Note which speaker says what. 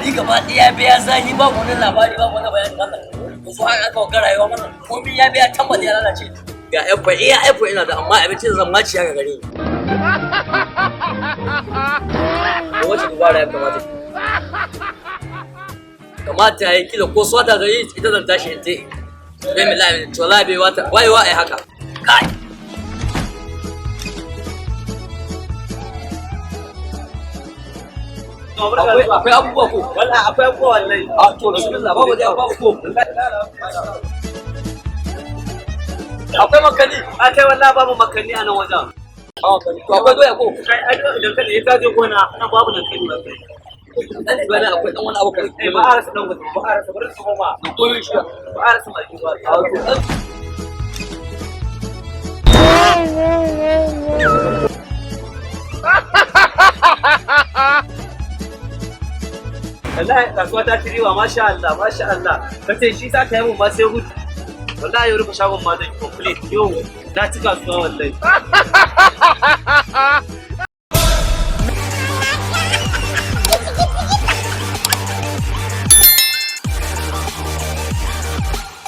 Speaker 1: gari gaba ɗaya biya zahi ba wani labari ba wani bayani haka ku zo haka aka ga rayuwa mana komai ya biya tabbata ya lalace ga efa ina da amma abincin zan maci ga gari ko wace dubara ya kamata ya yi kila ko swata da yi ita zan tashi ita bai mi lafi to labe wata wayewa ai haka kai akwai abubuwa ko wallahi akwai abubuwa wallahi a to bismillah babu da babu ko akwai makani a kai wallahi babu makani a nan wajen to akwai doya ko kai ai idan ka ne ka je gona nan babu nan kai wallahi dan ne bana akwai dan wani abu kai ba a rasa dan gudu ba a rasa bari su goma to yi shi ba a rasa mai zuwa wallahi kasuwa ta tiriwa masha Allah kace shi sa ka yi mun ba sai hudu wallahi yau rufe shagon ma zan complete yau na ci kasuwa wallahi